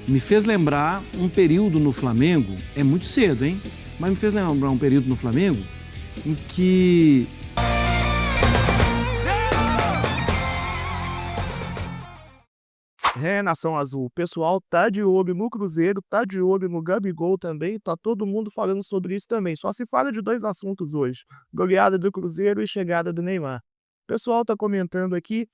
Me fez lembrar um período no Flamengo, é muito cedo, hein? Mas me fez lembrar um período no Flamengo em que... Nação Azul, o pessoal tá de olho no Cruzeiro, tá de olho no Gabigol também, tá todo mundo falando sobre isso também. Só se fala de dois assuntos hoje, goleada do Cruzeiro e chegada do Neymar. O pessoal tá comentando aqui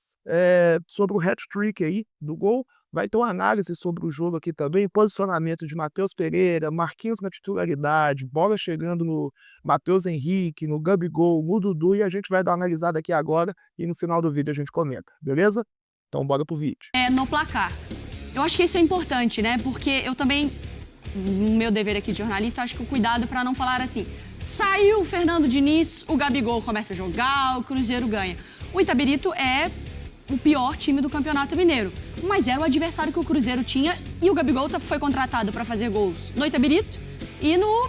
sobre o hat-trick aí do gol, vai ter uma análise sobre o jogo aqui também, posicionamento de Matheus Pereira, Marquinhos na titularidade, bola chegando no Matheus Henrique, no Gabigol, no Dudu, e a gente vai dar uma analisada aqui agora e no final do vídeo a gente comenta, beleza? Então bora pro vídeo. No placar. Eu acho que isso é importante, né? Porque eu também, no meu dever aqui de jornalista, acho que o cuidado para não falar assim, saiu o Fernando Diniz, o Gabigol começa a jogar, o Cruzeiro ganha. O Itabirito é o pior time do Campeonato Mineiro, mas era o adversário que o Cruzeiro tinha e o Gabigol foi contratado para fazer gols no Itabirito e no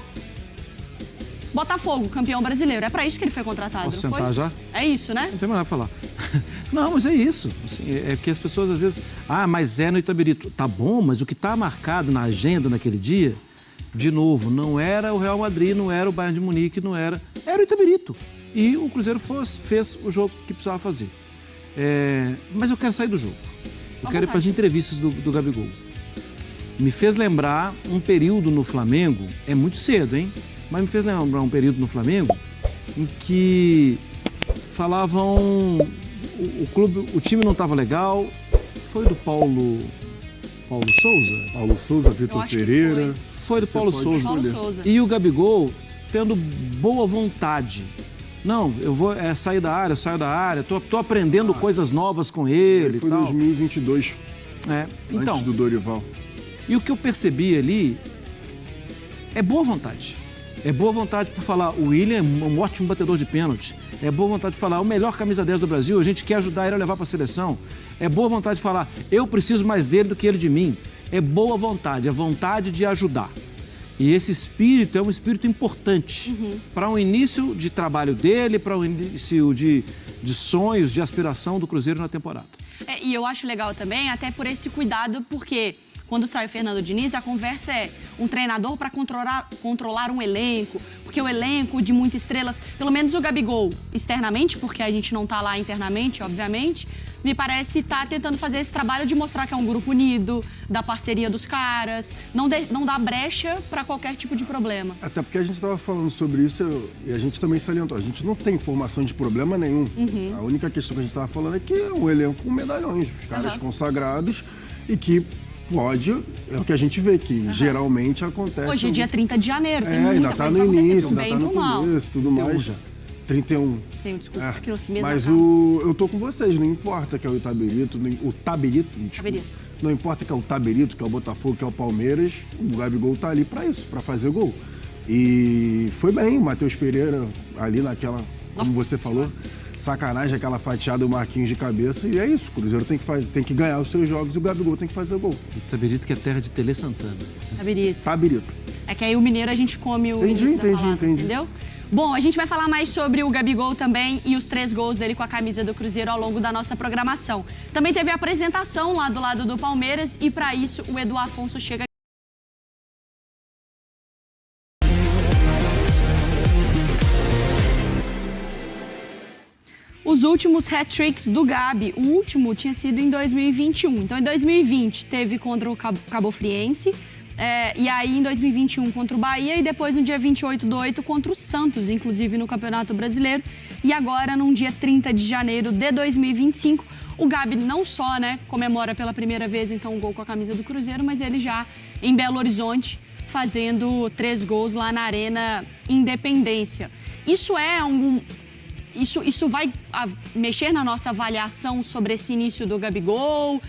Botafogo, campeão brasileiro. É pra isso que ele foi contratado, Posso não sentar foi? já? É isso, né? Não tem mais nada a falar. Não, mas é isso. Assim, é que as pessoas às vezes... mas é no Itabirito. Tá bom, mas o que está marcado na agenda naquele dia, de novo, não era o Real Madrid, não era o Bayern de Munique, não era... Era o Itabirito. E o Cruzeiro fez o jogo que precisava fazer. Mas eu quero sair do jogo. Eu quero ir para as entrevistas do Gabigol. Me fez lembrar um período no Flamengo, é muito cedo, hein? Mas me fez lembrar um período no Flamengo em que falavam o time não estava legal. Foi do Paulo Souza? Paulo Souza, Vitor Pereira. Foi do Paulo Souza. Paulo Souza. E o Gabigol tendo boa vontade. Não, eu vou sair da área, eu saio da área, tô aprendendo coisas novas com ele. Foi e tal. 2022, então, antes do Dorival. E o que eu percebi ali é boa vontade. É boa vontade para falar, o William é um ótimo batedor de pênalti. É boa vontade de falar, o melhor camisa 10 do Brasil, a gente quer ajudar ele a levar para a seleção. É boa vontade de falar, eu preciso mais dele do que ele de mim. É boa vontade, é vontade de ajudar. E esse espírito é um espírito importante para o início de trabalho dele, para o início de sonhos, de aspiração do Cruzeiro na temporada. E eu acho legal também, até por esse cuidado, porque... Quando sai o Fernando Diniz, a conversa é um treinador para controlar um elenco, porque o elenco de muitas estrelas, pelo menos o Gabigol, externamente, porque a gente não tá lá internamente, obviamente, me parece estar tentando fazer esse trabalho de mostrar que é um grupo unido, da parceria dos caras, não dá brecha para qualquer tipo de problema. Até porque a gente estava falando sobre isso e a gente também salientou, a gente não tem informação de problema nenhum. A única questão que a gente estava falando é que é um elenco com medalhões, os caras consagrados e que pode, é o que a gente vê, que geralmente acontece... Hoje é dia 30 de janeiro, tem muita ainda tá coisa no pra acontecer, início, pro bem e pro mal. Tudo mais. 31. Tenho desculpa, aqui no mesmo Mas eu tô com vocês, não importa que é o Itabirito, o Tabirito, não importa que é o Tabirito, que é o Botafogo, que é o Palmeiras, o Gabigol tá ali pra isso, pra fazer gol. E foi bem, o Matheus Pereira ali naquela, como você falou, sacanagem, aquela fatiada, o Marquinhos de cabeça, e é isso, o Cruzeiro tem que ganhar os seus jogos e o Gabigol tem que fazer gol. Itabirito, que é terra de Tele Santana. Tabirito. É que aí o mineiro a gente come o início da palavra, entendeu? Bom, a gente vai falar mais sobre o Gabigol também e os 3 gols dele com a camisa do Cruzeiro ao longo da nossa programação. Também teve a apresentação lá do lado do Palmeiras e para isso o Edu Afonso chega. Os últimos hat-tricks do Gabi, o último tinha sido em 2021. Então, em 2020, teve contra o Cabo Friense, e aí em 2021 contra o Bahia e depois no dia 28/8 contra o Santos, inclusive no Campeonato Brasileiro. E agora, no dia 30 de janeiro de 2025, o Gabi não só comemora pela primeira vez então o gol com a camisa do Cruzeiro, mas ele já em Belo Horizonte fazendo 3 gols lá na Arena Independência. Isso vai mexer na nossa avaliação sobre esse início do Gabigol,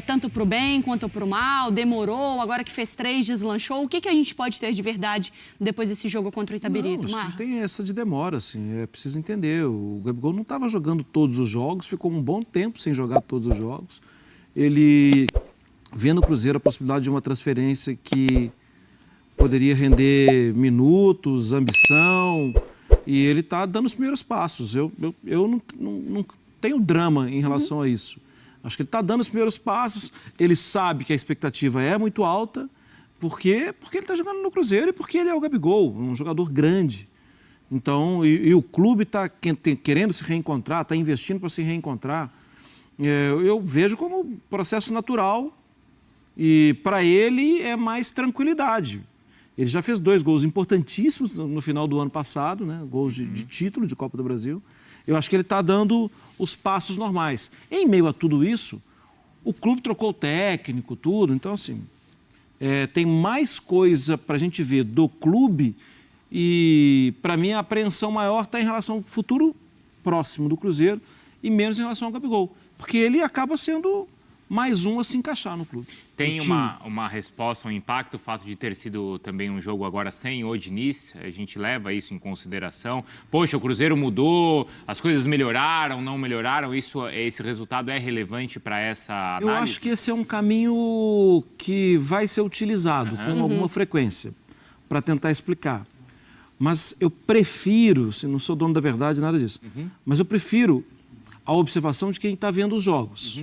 tanto para o bem quanto para o mal, demorou, agora que fez 3, deslanchou. O que a gente pode ter de verdade depois desse jogo contra o Itabirito, Mar? Não tem essa de demora, assim, é preciso entender. O Gabigol não estava jogando todos os jogos, ficou um bom tempo sem jogar todos os jogos. Ele vê no Cruzeiro a possibilidade de uma transferência que poderia render minutos, ambição... E ele está dando os primeiros passos. Eu não tenho drama em relação a isso. Acho que ele está dando os primeiros passos, ele sabe que a expectativa é muito alta, porque ele está jogando no Cruzeiro e porque ele é o Gabigol, um jogador grande. Então, e o clube está querendo se reencontrar, está investindo para se reencontrar. Eu vejo como processo natural e para ele é mais tranquilidade. Ele já fez 2 gols importantíssimos no final do ano passado, né? Gols de título de Copa do Brasil. Eu acho que ele está dando os passos normais. Em meio a tudo isso, o clube trocou o técnico, tudo. Então, assim, tem mais coisa para a gente ver do clube e, para mim, a apreensão maior está em relação ao futuro próximo do Cruzeiro e menos em relação ao Gabigol. Porque ele acaba sendo mais um a se encaixar no clube. Tem uma resposta, um impacto, o fato de ter sido também um jogo agora sem o Diniz, a gente leva isso em consideração. Poxa, o Cruzeiro mudou, as coisas melhoraram, não melhoraram, esse resultado é relevante para essa análise? Eu acho que esse é um caminho que vai ser utilizado com alguma frequência para tentar explicar. Mas eu prefiro, se não sou dono da verdade, nada disso, mas eu prefiro a observação de quem está vendo os jogos.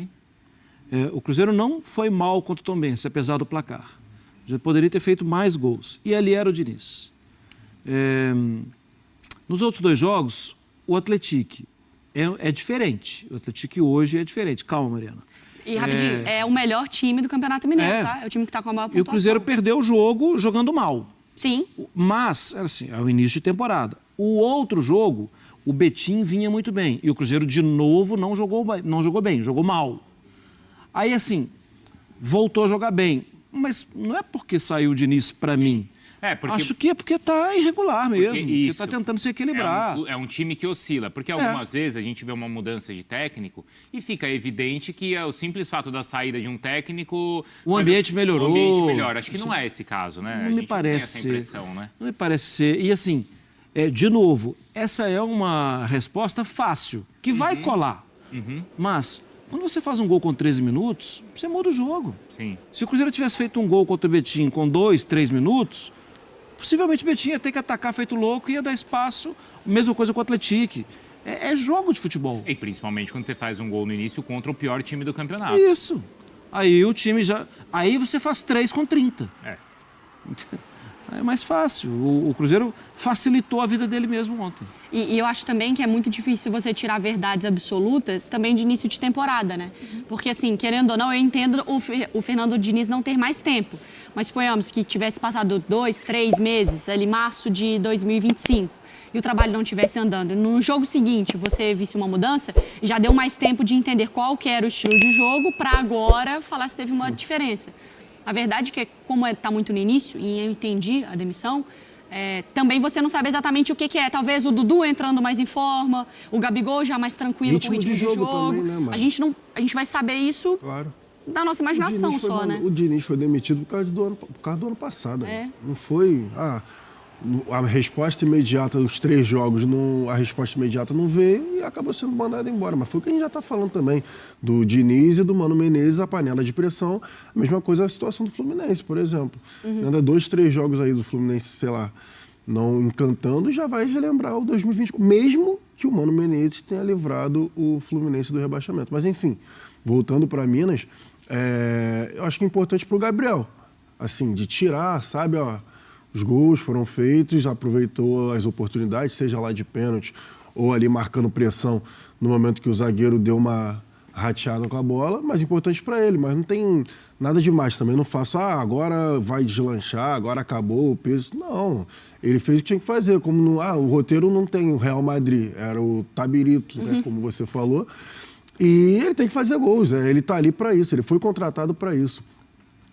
O Cruzeiro não foi mal contra o Tombense, apesar do placar. Já poderia ter feito mais gols. E ali era o Diniz. Nos outros 2 jogos, o Atlético é diferente. O Atlético hoje é diferente. Calma, Mariana. E rapidinho, é o melhor time do Campeonato Mineiro, tá? É o time que está com a maior pontuação. E o Cruzeiro perdeu o jogo jogando mal. Sim. Mas, assim, é o início de temporada. O outro jogo, o Betim vinha muito bem. E o Cruzeiro, de novo, não jogou bem, jogou mal. Aí, assim, voltou a jogar bem. Mas não é porque saiu o Diniz para mim. Acho que é porque está irregular mesmo. Porque está tentando se equilibrar. É um time que oscila. Porque algumas vezes a gente vê uma mudança de técnico e fica evidente que é o simples fato da saída de um técnico... O ambiente melhorou. O ambiente melhora. Acho que não é esse caso, né? Não me parece essa impressão, né? Não me parece ser. E, assim, de novo, essa é uma resposta fácil, que vai colar. Mas... quando você faz um gol com 13 minutos, você muda o jogo. Sim. Se o Cruzeiro tivesse feito um gol contra o Betim com 2, 3 minutos, possivelmente o Betim ia ter que atacar feito louco e ia dar espaço. Mesma coisa com o Atlético. É jogo de futebol. E principalmente quando você faz um gol no início contra o pior time do campeonato. Isso. Aí o time já... Aí você faz 3 com 30. É mais fácil. O Cruzeiro facilitou a vida dele mesmo ontem. E eu acho também que é muito difícil você tirar verdades absolutas também de início de temporada, né? Porque, assim, querendo ou não, eu entendo o Fernando Diniz não ter mais tempo. Mas suponhamos que tivesse passado 2, 3 meses, ali, março de 2025, e o trabalho não estivesse andando. No jogo seguinte, você visse uma mudança, já deu mais tempo de entender qual que era o estilo de jogo para agora falar se teve uma diferença. A verdade é que, como está muito no início, e eu entendi a demissão, também você não sabe exatamente o que é. Talvez o Dudu entrando mais em forma, o Gabigol já mais tranquilo com o ritmo de jogo. Também, né, a gente vai saber isso da nossa imaginação só, né? O Diniz foi demitido por causa do ano passado. Não foi... a resposta imediata dos 3 jogos, a resposta imediata não veio e acabou sendo mandado embora. Mas foi o que a gente já está falando também, do Diniz e do Mano Menezes, a panela de pressão. A mesma coisa é a situação do Fluminense, por exemplo. Anda 2, 3 jogos aí do Fluminense, sei lá, não encantando, já vai relembrar o 2020, mesmo que o Mano Menezes tenha livrado o Fluminense do rebaixamento. Mas, enfim, voltando para Minas, eu acho que é importante para o Gabriel, assim, de tirar, sabe, os gols foram feitos, aproveitou as oportunidades, seja lá de pênalti ou ali marcando pressão no momento que o zagueiro deu uma rateada com a bola, mas importante para ele. Mas não tem nada demais também. Não faço, agora vai deslanchar, agora acabou o peso. Não, ele fez o que tinha que fazer. Como o roteiro não tem o Real Madrid, era o Tabirito, né, como você falou. E ele tem que fazer gols, ele está ali para isso, ele foi contratado para isso.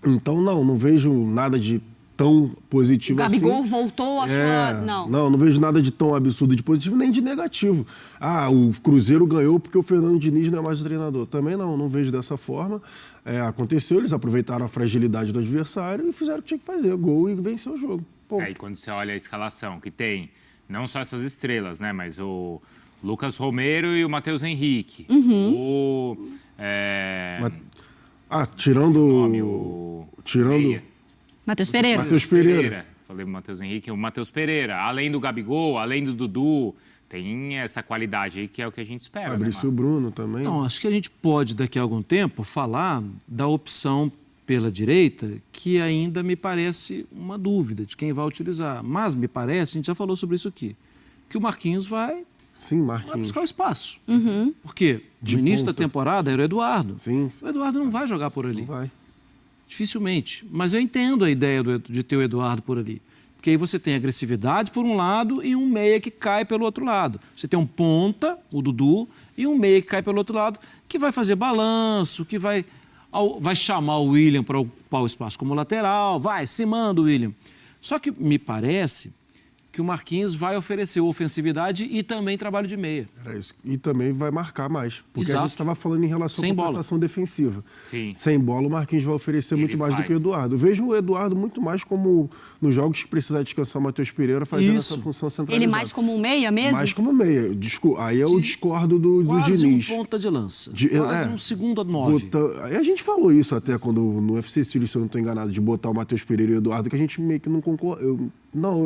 Então, não vejo nada de tão positivo assim. O Gabigol voltou a sua... Não vejo nada de tão absurdo de positivo, nem de negativo. O Cruzeiro ganhou porque o Fernando Diniz não é mais o treinador. Também não vejo dessa forma. Aconteceu, eles aproveitaram a fragilidade do adversário e fizeram o que tinha que fazer, gol e venceu o jogo. Aí quando você olha a escalação, que tem não só essas estrelas, né, mas o Lucas Romero e o Matheus Henrique. Tirando... Matheus Pereira. Matheus Pereira. Falei o Matheus Henrique, o Matheus Pereira. Além do Gabigol, além do Dudu, Tem essa qualidade aí que é o que a gente espera, Fabrício né, Bruno também. Então, acho que a gente pode, daqui a algum tempo, falar da opção pela direita, que ainda me parece uma dúvida de quem vai utilizar. Mas me parece, a gente já falou sobre isso aqui, que o Marquinhos vai Sim, Marquinhos. buscar o espaço. Porque no início da temporada era o Eduardo. Sim, O Eduardo não vai jogar por ali. não vai. Dificilmente. Mas eu entendo a ideia de ter o Eduardo por ali. Porque aí você tem agressividade por um lado e um meia que cai pelo outro lado. Você tem um ponta, o Dudu, e um meia que cai pelo outro lado, que vai fazer balanço, que vai chamar o William para ocupar o espaço como lateral, se manda o William. Só que me parece que o Marquinhos vai oferecer ofensividade e também trabalho de meia. Era isso. E também vai marcar mais. Porque a Exato. gente estava falando em relação Sem à bola. compensação defensiva. Sim. Sem bola, o Marquinhos vai oferecer muito mais do que o Eduardo. Eu vejo o Eduardo muito mais como, nos jogos que precisar descansar o Matheus Pereira, fazendo Isso. essa função centralizada. Ele mais como um meia mesmo? Mais como meia. Aí eu discordo do Quase Diniz. um ponta de lança. Quase um segundo a 9. Aí a gente falou isso até quando no UFC Estilo, se eu não estou enganado, de botar o Matheus Pereira e o Eduardo, que a gente meio que não concorda. Eu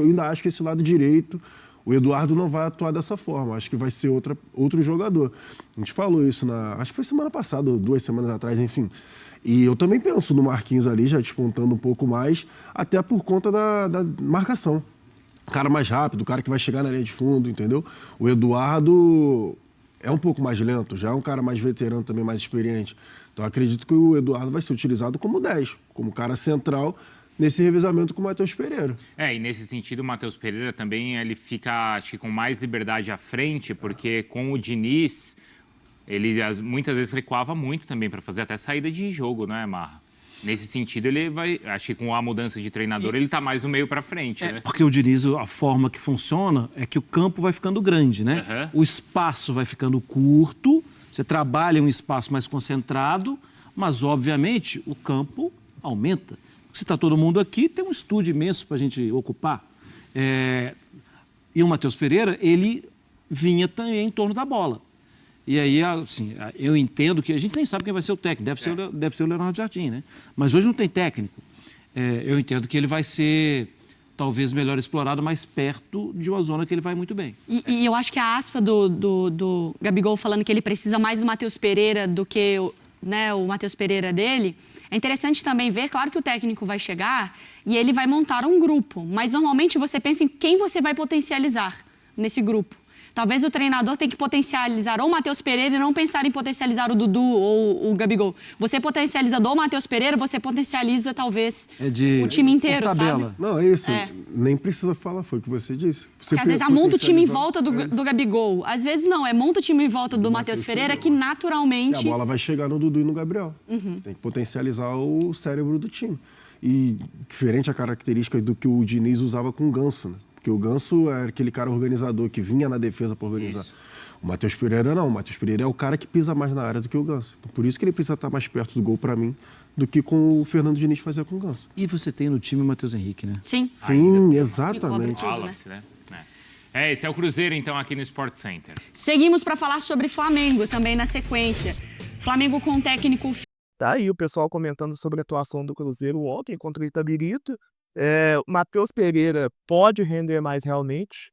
ainda acho que esse lado direito, o Eduardo não vai atuar dessa forma. Acho que vai ser outro jogador. A gente falou isso acho que foi semana passada, 2 semanas atrás, enfim. E eu também penso no Marquinhos ali, já despontando um pouco mais, até por conta da marcação. O cara mais rápido, o cara que vai chegar na linha de fundo, entendeu? O Eduardo é um pouco mais lento, já é um cara mais veterano também, mais experiente. Então acredito que o Eduardo vai ser utilizado como 10, como cara central, nesse revezamento com o Matheus Pereira. E nesse sentido, o Matheus Pereira também ele fica, acho que, com mais liberdade à frente, porque com o Diniz, ele muitas vezes recuava muito também para fazer até saída de jogo, né, Marra? Nesse sentido, ele vai, acho que com a mudança de treinador, ele está mais no meio para frente, né? Porque o Diniz, a forma que funciona é que o campo vai ficando grande, né? O espaço vai ficando curto, você trabalha em um espaço mais concentrado, mas, obviamente, o campo aumenta. Se está todo mundo aqui, tem um estúdio imenso para a gente ocupar. E o Matheus Pereira, ele vinha também em torno da bola. E aí, assim, eu entendo que a gente nem sabe quem vai ser o técnico, deve ser o Leonardo Jardim, né? Mas hoje não tem técnico. Eu entendo que ele vai ser talvez melhor explorado mais perto de uma zona que ele vai muito bem. E eu acho que a aspa do Gabigol falando que ele precisa mais do Matheus Pereira do que o Matheus Pereira dele. É interessante também ver, claro que o técnico vai chegar e ele vai montar um grupo, mas normalmente você pensa em quem você vai potencializar nesse grupo. Talvez o treinador tenha que potencializar ou o Matheus Pereira e não pensar em potencializar o Dudu ou o Gabigol. Você potencializa do Matheus Pereira, você potencializa talvez o time inteiro, sabe? Não, é isso. Nem precisa falar, foi o que você disse. Porque às vezes monta o time em volta do Gabigol. Às vezes não, monta o time em volta do Matheus Pereira que naturalmente... E a bola vai chegar no Dudu e no Gabriel. Tem que potencializar o cérebro do time. E diferente a característica do que o Diniz usava com o Ganso, né? Porque o Ganso era aquele cara organizador que vinha na defesa para organizar. Isso. O Matheus Pereira não. O Matheus Pereira é o cara que pisa mais na área do que o Ganso. Então, por isso que ele precisa estar mais perto do gol para mim do que com o Fernando Diniz fazer com o Ganso. E você tem no time o Matheus Henrique, né? Sim. Sim, exatamente. Fala-se, né? Esse é o Cruzeiro, então, aqui no Sport Center. Seguimos para falar sobre Flamengo também na sequência. Flamengo com o técnico... Tá aí o pessoal comentando sobre a atuação do Cruzeiro ontem contra o Itabirito. O Matheus Pereira pode render mais realmente,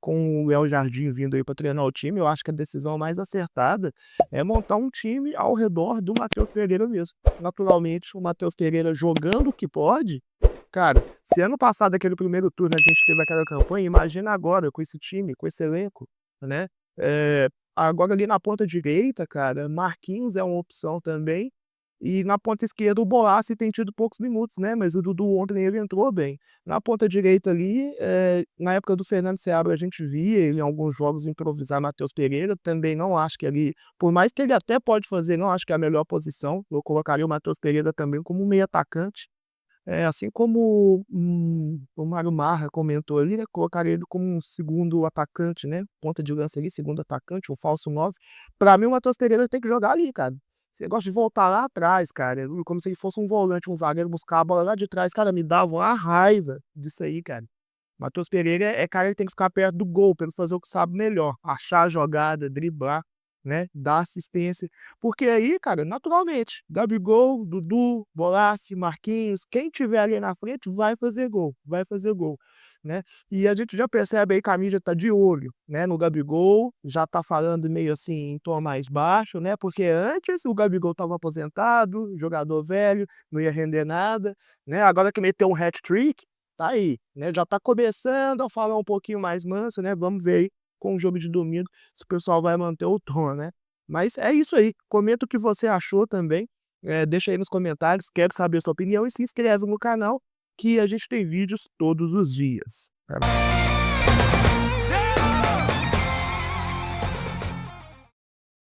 com o Léo Jardim vindo aí para treinar o time. Eu acho que a decisão mais acertada é montar um time ao redor do Matheus Pereira mesmo. Naturalmente, o Matheus Pereira jogando o que pode. Cara, se ano passado, aquele primeiro turno, a gente teve aquela campanha, imagina agora com esse time, com esse elenco, né? Agora ali na ponta direita, cara, Marquinhos é uma opção também. E na ponta esquerda o Bolassi tem tido poucos minutos, né? Mas o Dudu ontem ele entrou bem. Na ponta direita ali, na época do Fernando Seabra, a gente via ele em alguns jogos improvisar Matheus Pereira. Também não acho que ele, por mais que ele até pode fazer, não acho que é a melhor posição. Eu colocaria o Matheus Pereira também como meio atacante. Assim como o Mário Marra comentou ali, né? Colocaria ele como um segundo atacante, né? Ponta de lança ali, segundo atacante, um falso 9. Pra mim, o Matheus Pereira tem que jogar ali, cara. Você gosta de voltar lá atrás, cara. Como se ele fosse um volante, um zagueiro, buscar a bola lá de trás. Cara, me dava uma raiva disso aí, cara. Matheus Pereira cara, ele tem que ficar perto do gol, pra ele fazer o que sabe melhor. Achar a jogada, driblar. né? Dar assistência. Porque aí, cara, naturalmente, Gabigol, Dudu, Bolassi, Marquinhos, quem tiver ali na frente vai fazer gol, né? E a gente já percebe aí que a mídia tá de olho, né, no Gabigol, já tá falando meio assim em tom mais baixo, né? Porque antes o Gabigol estava aposentado, jogador velho, não ia render nada, né? Agora que meteu um hat-trick, tá aí, né? Já tá começando a falar um pouquinho mais manso, né? Vamos ver aí com o jogo de domingo se o pessoal vai manter o tom, né? Mas é isso aí. Comenta o que você achou também. Deixa aí nos comentários. Quero saber a sua opinião e se inscreve no canal que a gente tem vídeos todos os dias.